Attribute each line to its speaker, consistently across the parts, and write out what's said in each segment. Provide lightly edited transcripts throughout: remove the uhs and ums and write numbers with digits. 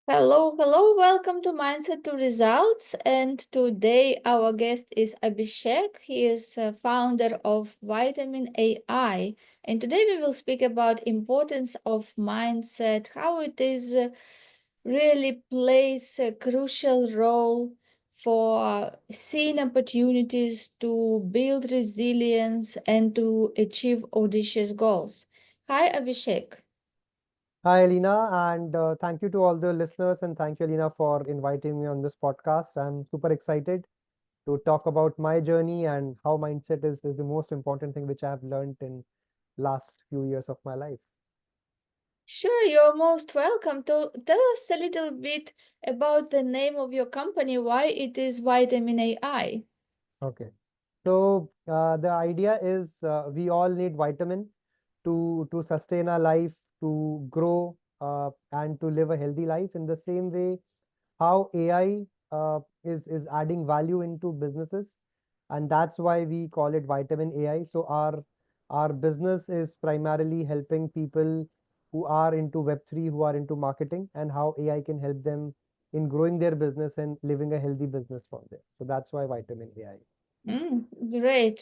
Speaker 1: Hello, welcome to Mindset to Results. And today our guest is Abhishek. He is founder of Vitamin AI. And today we will speak about importance of mindset, how it is really plays a crucial role for seeing opportunities to build resilience and to achieve audacious goals. Hi, Abhishek.
Speaker 2: Hi, Elena, and thank you to all the listeners, and thank you, Elena, for inviting me on this podcast. I'm super excited to talk about my journey and how mindset is the most important thing which I have learned in last few years of my life.
Speaker 1: Sure, you're most welcome to tell us a little bit about the name of your company, why it is Vitamin AI.
Speaker 2: Okay. So the idea is we all need vitamin to sustain our life, to grow, and to live a healthy life. In the same way, how AI is adding value into businesses, and that's why we call it Vitamin AI. So our business is primarily helping people who are into Web3, who are into marketing, and how AI can help them in growing their business and living a healthy business from there. So that's why Vitamin AI.
Speaker 1: Mm,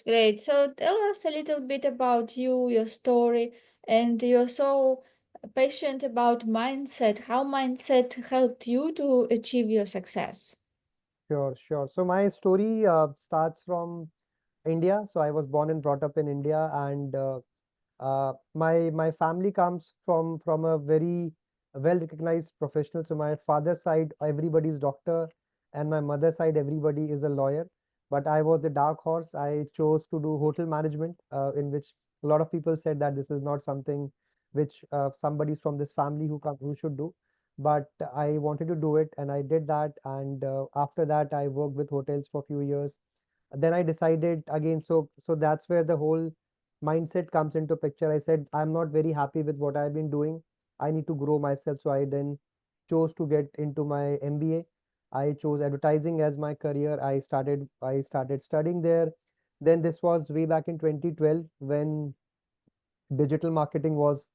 Speaker 1: great. So tell us a little bit about you, your story, and you're so passionate about mindset. How mindset helped you to achieve your success?
Speaker 2: Sure, sure. So my story starts from India. So I was born and brought up in India, and my family comes from a very well recognized professional. So my father's side, everybody's doctor, and my mother's side, everybody is a lawyer. But I was the dark horse. I chose to do hotel management, in which a lot of people said that this is not something which somebody from this family who should do. But I wanted to do it, and I did that. And after that, I worked with hotels for a few years. Then I decided again, so that's where the whole mindset comes into picture. I said I'm not very happy with what I've been doing. I need to grow myself. So I then chose to get into my MBA. I chose advertising as my career. I started studying there. Then this was way back in 2012 when digital marketing was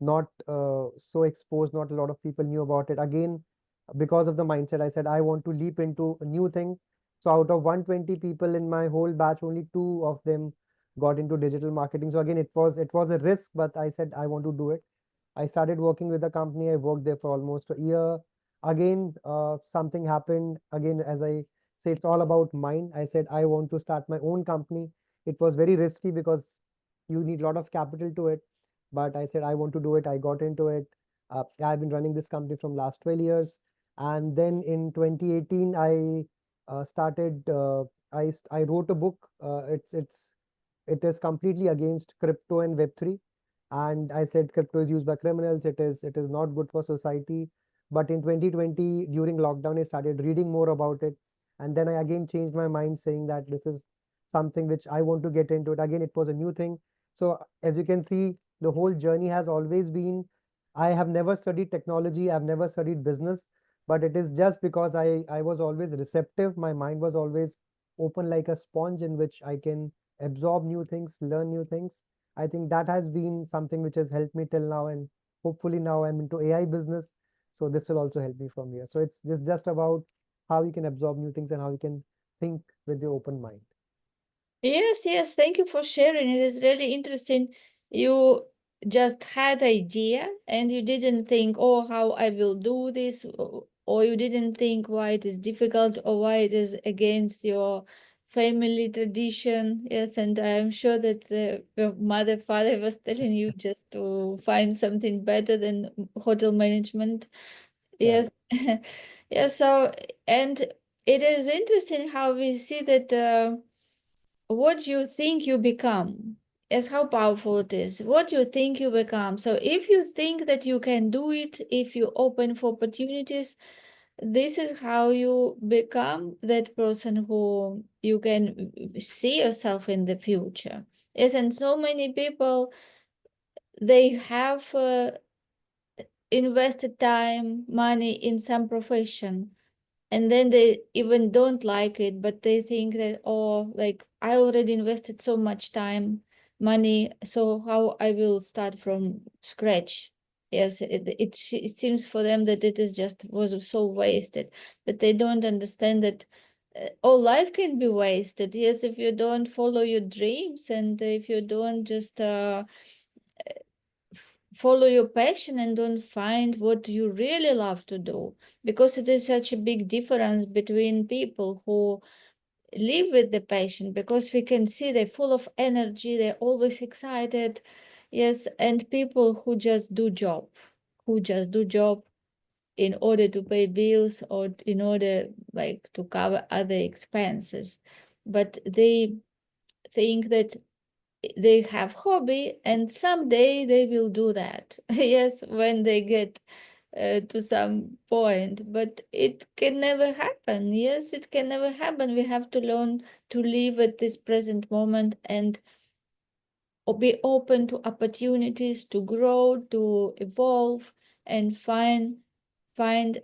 Speaker 2: not so exposed. Not a lot of people knew about it. Again, because of the mindset, I said I want to leap into a new thing. So out of 120 people in my whole batch, only two of them got into digital marketing. So again, it was a risk, but I said I want to do it. I started working with the company. I worked there for almost a year. Again, something happened. Again, as I say, it's all about mind. I said I want to start my own company. It was very risky because you need a lot of capital to it. But I said I want to do it. I got into it. I've been running this company from last 12 years. And then in 2018, I started. I wrote a book. It is completely against crypto and Web3. And I said crypto is used by criminals. It is not good for society. But in 2020, during lockdown, I started reading more about it. And then I again changed my mind, saying that this is something which I want to get into it. Again, it was a new thing. So as you can see, the whole journey has always been, I have never studied technology, I've never studied business, but it is just because I was always receptive. My mind was always open like a sponge in which I can absorb new things, learn new things. I think that has been something which has helped me till now, and hopefully now I'm into AI business. So this will also help me from here. So it's just about how you can absorb new things and how you can think with your open mind.
Speaker 1: Yes, thank you for sharing. It is really interesting. You just had idea and you didn't think, oh, how I will do this, or you didn't think why it is difficult or why it is against your family tradition. Yes, and I'm sure that your mother, father was telling you just to find something better than hotel management. Yes.
Speaker 2: Correct.
Speaker 1: Yeah, so and it is interesting how we see that what you think you become is how powerful it is. What you think you become. So if you think that you can do it, if you open for opportunities, this is how you become that person who you can see yourself in the future. Yes, and so many people, they have invested time, money in some profession, and then they even don't like it, but they think that, oh, like I already invested so much time, money, so how I will start from scratch. Yes, it seems for them that it is just was so wasted, but they don't understand that all life can be wasted. Yes, if you don't follow your dreams, and if you don't just follow your passion and don't find what you really love to do, because it is such a big difference between people who live with the passion, because we can see they're full of energy, they're always excited. Yes, and people who just do job in order to pay bills, or in order like to cover other expenses, but they think that they have hobby and someday they will do that. Yes, when they get to some point, but it can never happen. Yes, it can never happen. We have to learn to live at this present moment and be open to opportunities to grow, to evolve, and find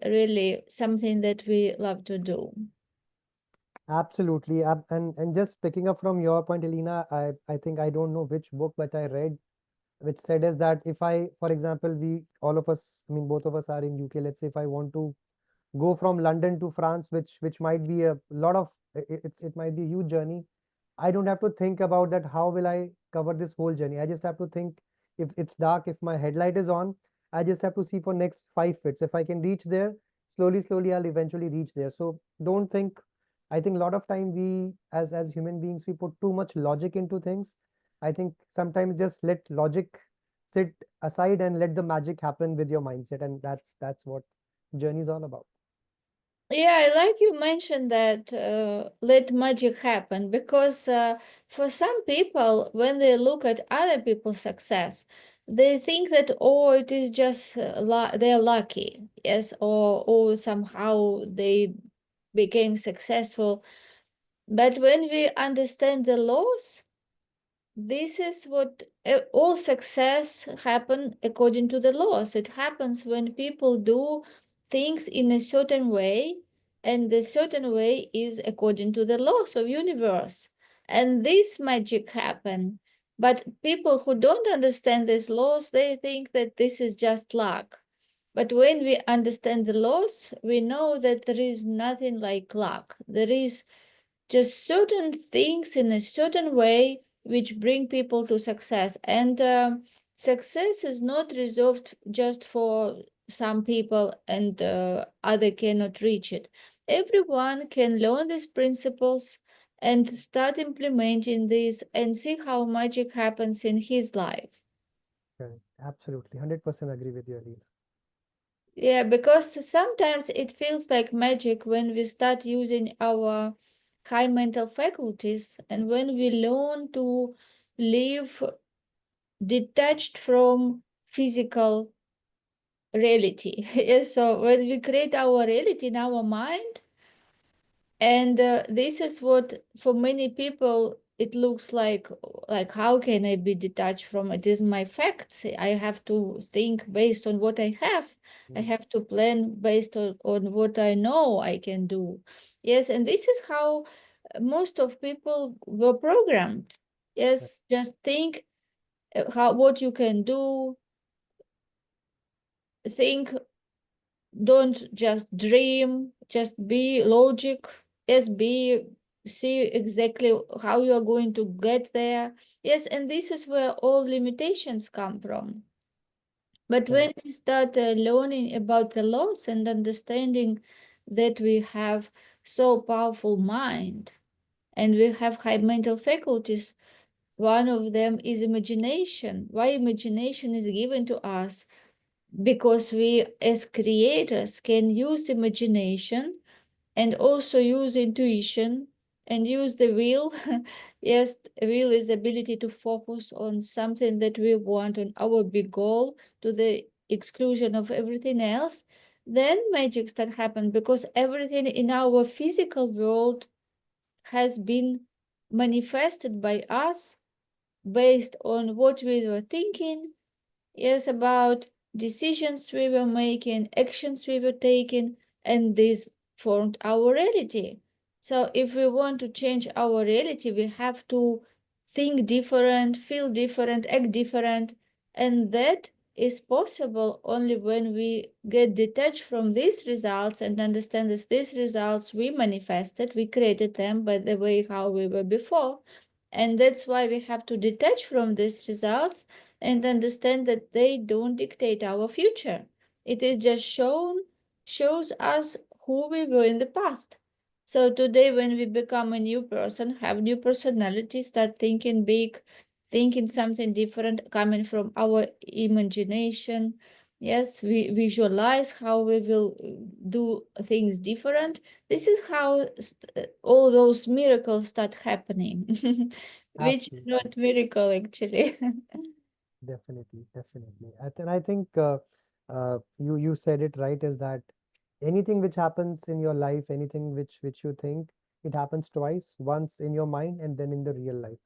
Speaker 1: really something that we love to do.
Speaker 2: Absolutely. And just picking up from your point, Elena, I think I don't know which book, but I read which said is that if I, for example, we all of us, I mean both of us are in UK. Let's say if I want to go from London to France, which might be a lot of it might be a huge journey. I don't have to think about that. How will I cover this whole journey? I just have to think if it's dark, if my headlight is on, I just have to see for next 5 feet. If I can reach there, slowly, I'll eventually reach there. So don't think. I think a lot of time we, as human beings, we put too much logic into things. I think sometimes just let logic sit aside and let the magic happen with your mindset, and that's what journey is all about.
Speaker 1: Yeah, I like you mentioned that let magic happen, because for some people, when they look at other people's success, they think that, oh, it is just they're lucky, yes, or somehow they became successful. But when we understand the laws, this is what all success happen according to the laws. It happens when people do things in a certain way, and the certain way is according to the laws of universe. And this magic happen. But people who don't understand these laws, they think that this is just luck. But when we understand the laws, we know that there is nothing like luck. There is just certain things in a certain way which bring people to success, and success is not reserved just for some people, and other cannot reach it. Everyone can learn these principles and start implementing these and see how magic happens in his life.
Speaker 2: Correct. Absolutely. 100% agree with you, Alina.
Speaker 1: Yeah, because sometimes it feels like magic when we start using our high mental faculties, and when we learn to live detached from physical reality. Yes, so when we create our reality in our mind, and this is what for many people it looks like how can I be detached from it? Is my facts. I have to think based on what I have. I
Speaker 2: Mm.
Speaker 1: have to plan based on what I know I can do. Yes, and this is how most of people were programmed.
Speaker 2: Right.
Speaker 1: Yes, just think how what you can do, think, don't just dream, just be logic. Yes, be see exactly how you are going to get there. Yes, and this is where all limitations come from. But
Speaker 2: Correct.
Speaker 1: when we start learning about the laws and understanding that we have so powerful mind and we have high mental faculties, one of them is imagination. Why imagination is given to us? Because we as creators can use imagination and also use intuition and use the will. Yes, will is ability to focus on something that we want, on our big goal, to the exclusion of everything else. Then magic start happen, because everything in our physical world has been manifested by us based on what we were thinking. Yes, about decisions we were making, actions we were taking, and this formed our reality. So if we want to change our reality, we have to think different, feel different, act different, and that is possible only when we get detached from these results and understand that these results we manifested, we created them by the way how we were before. And that's why we have to detach from these results and understand that they don't dictate our future. It is just shows us who we were in the past. So today when we become a new person, have new personality, start thinking big, thinking something different coming from our imagination. Yes, we visualize how we will do things different. This is how all those miracles start happening, which is
Speaker 2: Absolutely.
Speaker 1: not miracle actually.
Speaker 2: Definitely, definitely. And I think you said it right, is that anything which happens in your life, anything which you think, it happens twice, once in your mind and then in the real life.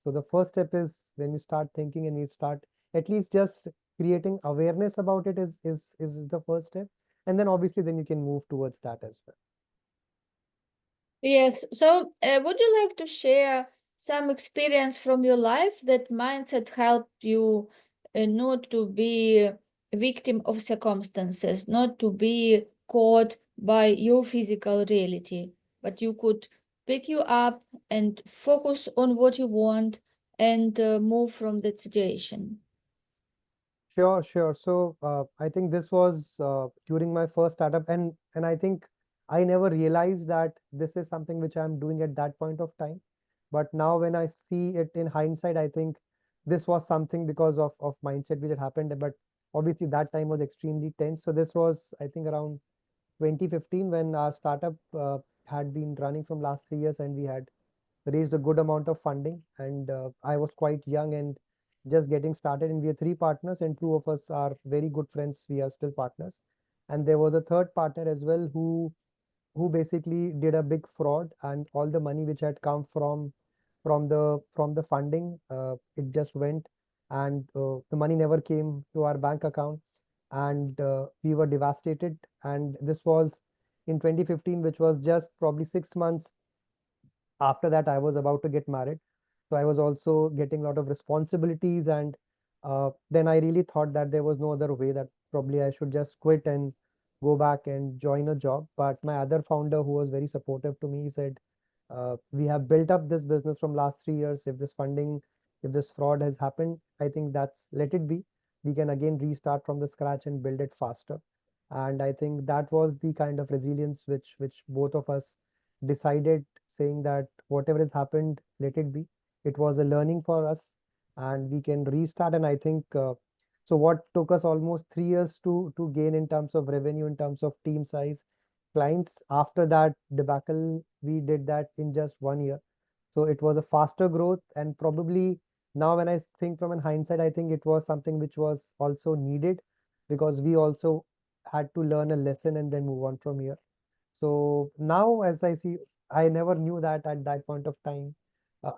Speaker 2: So the first step is when you start thinking and you start at least just creating awareness about it is the first step. And then obviously then you can move towards that as well.
Speaker 1: Yes. So, would you like to share some experience from your life that mindset helped you not to be a victim of circumstances, not to be caught by your physical reality, but you could pick you up and focus on what you want and move from that situation?
Speaker 2: Sure, sure. So I think this was during my first startup, and I think I never realized that this is something which I'm doing at that point of time. But now when I see it in hindsight, I think this was something because of mindset which had happened. But obviously that time was extremely tense. So this was, I think, around 2015 when our startup had been running from last 3 years, and we had raised a good amount of funding, and I was quite young and just getting started, and we are three partners and two of us are very good friends, we are still partners, and there was a third partner as well who basically did a big fraud, and all the money which had come from the funding, it just went, and the money never came to our bank account, and we were devastated. And this was in 2015, which was just probably 6 months after that I was about to get married. So I was also getting a lot of responsibilities, and then I really thought that there was no other way, that probably I should just quit and go back and join a job. But my other founder, who was very supportive to me, said, we have built up this business from last 3 years. If this funding, if this fraud has happened, I think that's, let it be. We can again restart from the scratch and build it faster. And I think that was the kind of resilience which both of us decided, saying that whatever has happened, let it be. It was a learning for us, and we can restart. And I think so. What took us almost 3 years to gain in terms of revenue, in terms of team size, clients, after that debacle, we did that in just 1 year. So it was a faster growth, and probably now when I think from in hindsight, I think it was something which was also needed, because we also had to learn a lesson and then move on from here. So now, as I see, I never knew that at that point of time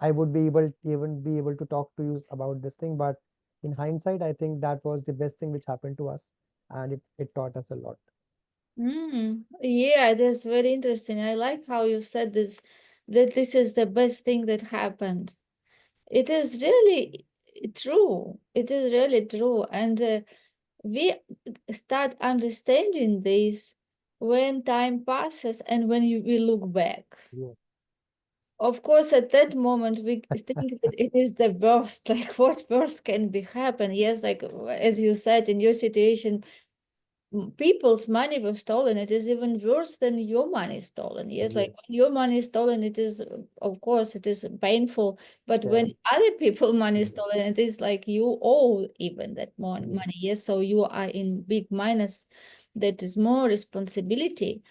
Speaker 2: I would be able even be able to talk to you about this thing. But in hindsight, I think that was the best thing which happened to us, and it taught us a lot.
Speaker 1: Yeah, that's very interesting. I like how you said this, that this is the best thing that happened. It is really true. It is really true. And we start understanding this when time passes and when we look back.
Speaker 2: Yeah.
Speaker 1: Of course, at that moment, we think that it is the worst. Like, what worse can be happen? Yes, like as you said, in your situation, people's money was stolen. It is even worse than your money stolen. Yes, like
Speaker 2: Yes.
Speaker 1: when your money is stolen, it is, of course, it is painful. But
Speaker 2: Yeah.
Speaker 1: when other people money is
Speaker 2: Mhm.
Speaker 1: stolen, it is like you owe even that
Speaker 2: Yes.
Speaker 1: money. Yes, so you are in big minus. That is more responsibility,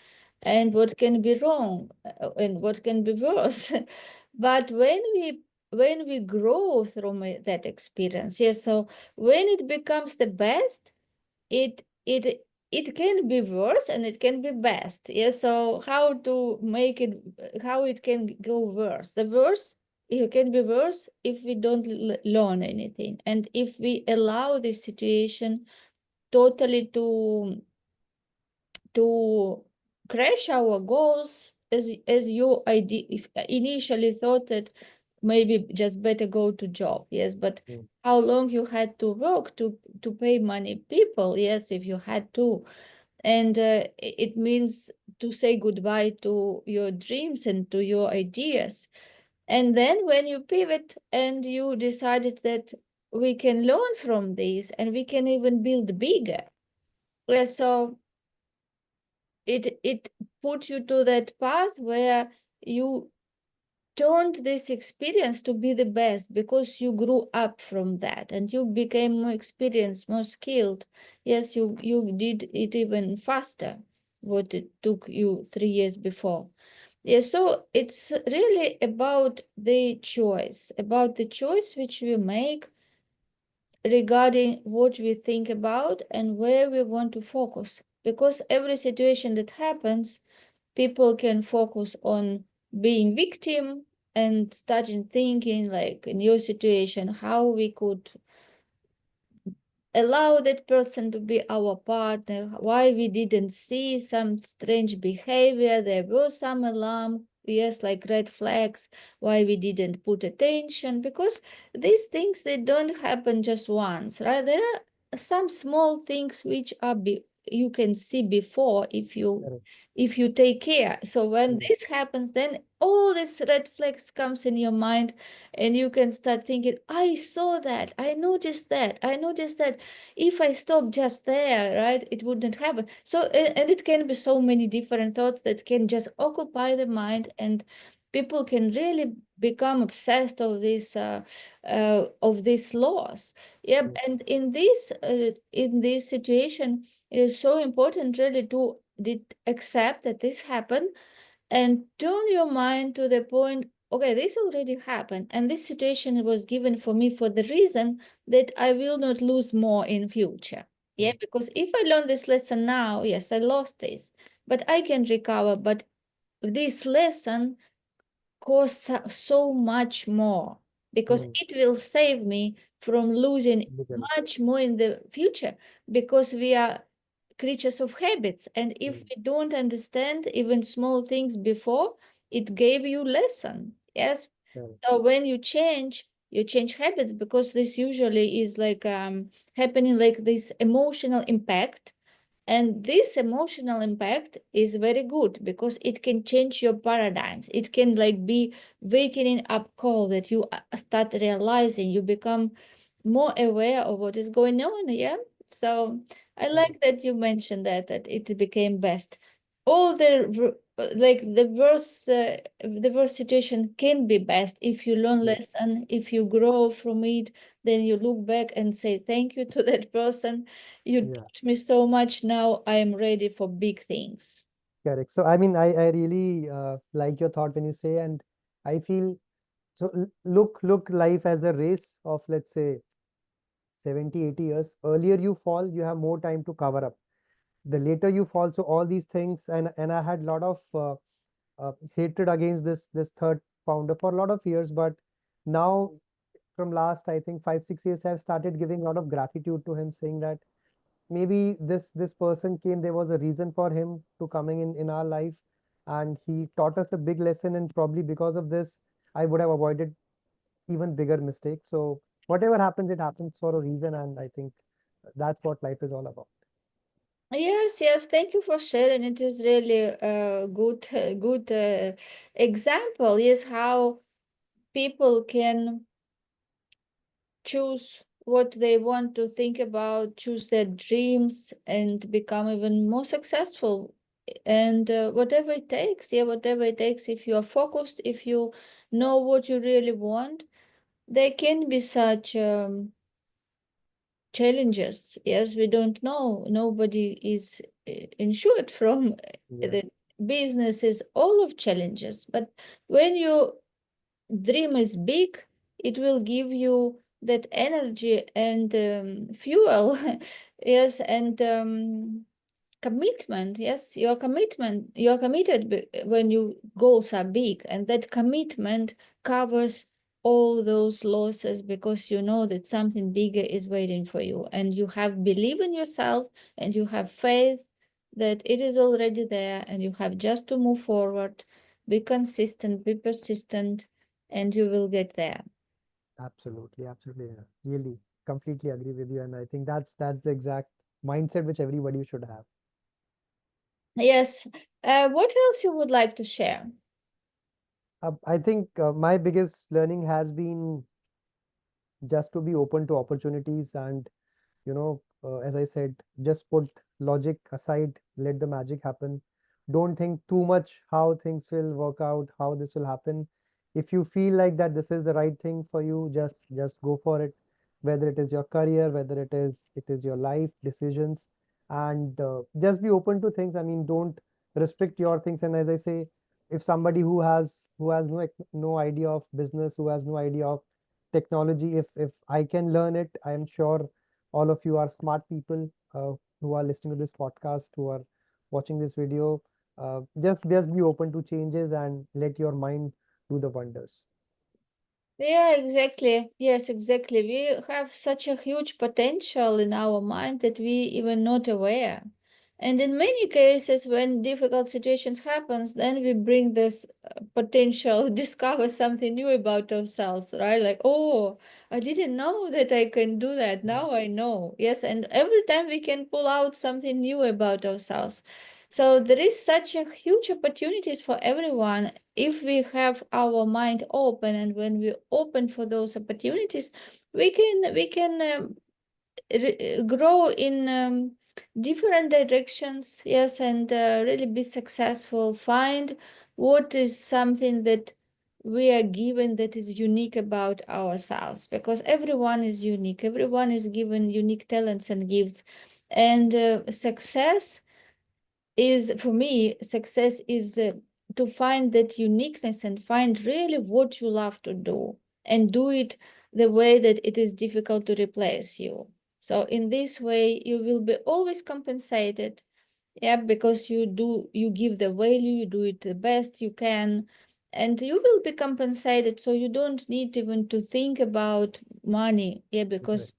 Speaker 1: and what can be wrong, and what can be worse. But when we grow through that experience, yes, so when it becomes the best, it can be worse and it can be best. Yes, so how to make it, how it can go worse, the worse, it can be worse if we don't learn anything, and if we allow this situation totally to crash our goals, as you idea if initially thought that maybe just better go to job, yes, but
Speaker 2: mm,
Speaker 1: how long you had to work to pay money people, yes, if you had to. And it means to say goodbye to your dreams and to your ideas. And then when you pivot and you decided that we can learn from this and we can even build bigger, yeah, so it put you to that path where you turned this experience to be the best because you grew up from that and you became more experienced, more skilled. Yes, you did it even faster what it took you 3 years before. Yeah, so it's really about the choice which we make regarding what we think about and where we want to focus. Because every situation that happens, people can focus on being victim and starting thinking like in your situation, how we could allow that person to be our partner, why we didn't see some strange behavior, there were some alarm, yes, like red flags, why we didn't put attention, because these things, they don't happen just once, right? There are some small things which are you can see before
Speaker 2: correct.
Speaker 1: if you take care. So when
Speaker 2: Mm,
Speaker 1: this happens, then all these red flags comes in your mind and you can start thinking, I saw that, I noticed that, if I stop just there, right, it wouldn't happen. So and it can be so many different thoughts that can just occupy the mind, and people can really become obsessed of this loss. Yep.
Speaker 2: mm,
Speaker 1: And in this situation, it is so important really to accept that this happened and turn your mind to the point, okay, this already happened and this situation was given for me for the reason that I will not lose more in future. Yeah,
Speaker 2: mm,
Speaker 1: because if I learn this lesson now, yes, I lost this, but I can recover. But this lesson costs so much more because
Speaker 2: mm.
Speaker 1: it will save me from losing
Speaker 2: Bigger.
Speaker 1: much more in the future, because we are creatures of habits, and if
Speaker 2: Mm,
Speaker 1: we don't understand even small things before, it gave you lesson, yes.
Speaker 2: correct.
Speaker 1: So when you change habits, because this usually is like happening like this emotional impact, and this emotional impact is very good because it can change your paradigms. It can like be wakening up call that you start realizing, you become more aware of what is going on. Yeah. So I
Speaker 2: Correct.
Speaker 1: like that you mentioned that it became best. All like the worst situation can be best if you learn
Speaker 2: Yeah,
Speaker 1: lesson, if you grow from it, then you look back and say thank you to that person. You
Speaker 2: yeah,
Speaker 1: taught me so much. Now I am ready for big things.
Speaker 2: correct. So, I mean, I really like your thought when you say, and I feel so. Look life as a race of, let's say, 70, 80 years. Earlier you fall, you have more time to cover up. The later you fall, so all these things, and I had a lot of hatred against this third founder for a lot of years, but now from last, I think, 5, 6 years, I've started giving a lot of gratitude to him, saying that maybe this person came, there was a reason for him to coming in our life, and he taught us a big lesson, and probably because of this, I would have avoided even bigger mistakes. So whatever happens, it happens for a reason, and I think that's what life is all about.
Speaker 1: Yes, yes. Thank you for sharing. It is really a good example. Yes, how people can choose what they want to think about, choose their dreams, and become even more successful. And whatever it takes, yeah, whatever it takes. If you are focused, if you know what you really want, there can be such challenges. Yes, we don't know. Nobody is insured from
Speaker 2: Yeah,
Speaker 1: the businesses, all of challenges. But when your dream is big, it will give you that energy and fuel. Yes, and commitment. Yes, you're committed when your goals are big, and that commitment covers all those losses because you know that something bigger is waiting for you, and you have belief in yourself, and you have faith that it is already there, and you have just to move forward, be consistent, be persistent, and you will get there.
Speaker 2: Absolutely, absolutely. Yeah. Really, completely agree with you. And I think that's the exact mindset which everybody should have.
Speaker 1: Yes. What else you would like to share?
Speaker 2: I think my biggest learning has been just to be open to opportunities and as I said, just put logic aside, let the magic happen. Don't think too much how things will work out, how this will happen. If you feel like that this is the right thing for you, just go for it. Whether it is your career, whether it is your life decisions, and just be open to things. I mean, don't restrict your things. And as I say, if somebody who has no idea of business, who has no idea of technology, if I can learn it, I am sure all of you are smart people who are listening to this podcast, who are watching this video. Just be open to changes and let your mind do the wonders.
Speaker 1: Yeah, exactly. Yes, exactly. We have such a huge potential in our mind that we even not aware. And in many cases, when difficult situations happens, then we bring this potential, discover something new about ourselves, right? Like, oh, I didn't know that I can do that.
Speaker 2: Mm.
Speaker 1: Now I know. Yes, and every time we can pull out something new about ourselves. So there is such a huge opportunities for everyone if we have our mind open, and when we open for those opportunities, we can grow in different directions, yes, and really be successful, find what is something that we are given that is unique about ourselves, because everyone is unique, everyone is given unique talents and gifts. And success is, for me, success is to find that uniqueness and find really what you love to do, and do it the way that it is difficult to replace you. So in this way you will be always compensated. Yeah, because you give the value, you do it the best you can, and you will be compensated, so you don't need even to think about money. Yeah,
Speaker 2: Right.
Speaker 1: because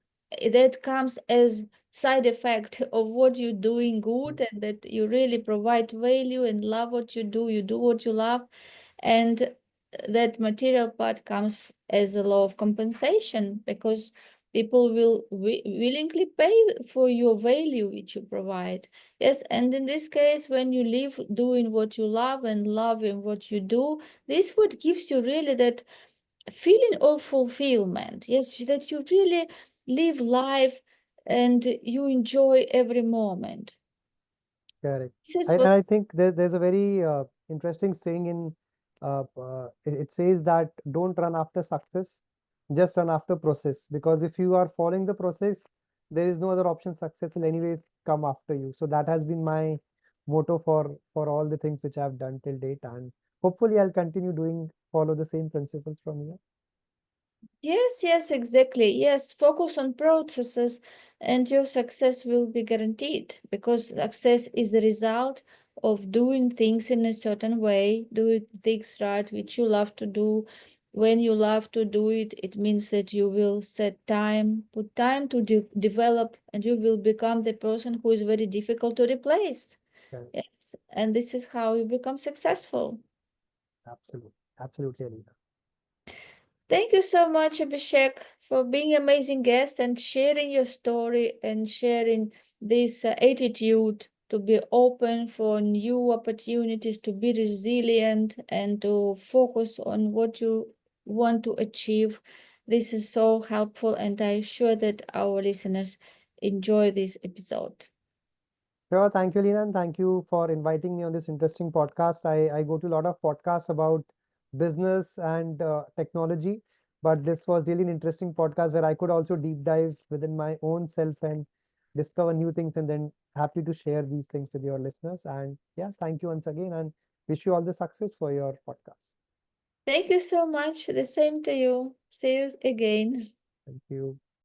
Speaker 1: that comes as side effect of what you're doing
Speaker 2: Mm.
Speaker 1: good, and that you really provide value and love what you do what you love. And that material part comes as a law of compensation, because people will willingly pay for your value which you provide. Yes, and in this case, when you live doing what you love and loving what you do, this what gives you really that feeling of fulfillment. Yes, that you really live life and you enjoy every moment.
Speaker 2: Correct.
Speaker 1: This is
Speaker 2: And
Speaker 1: what.
Speaker 2: I think there's a very interesting saying in it says that don't run after success, just run after process. Because if you are following the process, there is no other option. Success will anyways come after you. So that has been my motto for all the things which I've done till date, and hopefully I'll continue doing follow the same principles from here.
Speaker 1: Yes, yes, exactly. Yes, focus on processes and your success will be guaranteed, because success is the result of doing things in a certain way, doing things right, which you love to do. When you love to do it, it means that you will set time, put time to develop, and you will become the person who is very difficult to replace.
Speaker 2: Correct.
Speaker 1: Yes, and this is how you become successful.
Speaker 2: Absolutely, absolutely, Alina.
Speaker 1: Thank you so much, Abhishek, for being amazing guest and sharing your story and sharing this attitude to be open for new opportunities, to be resilient, and to focus on what you want to achieve. This is so helpful, and I'm sure that our listeners enjoy this episode.
Speaker 2: Sure, thank you, Lina, and thank you for inviting me on this interesting podcast. I go to a lot of podcasts about business and technology, but this was really an interesting podcast where I could also deep dive within my own self and discover new things, and then happy to share these things with your listeners. And yeah, thank you once again, and wish you all the success for your podcast.
Speaker 1: Thank you so much. The same to you. See you again.
Speaker 2: Thank you.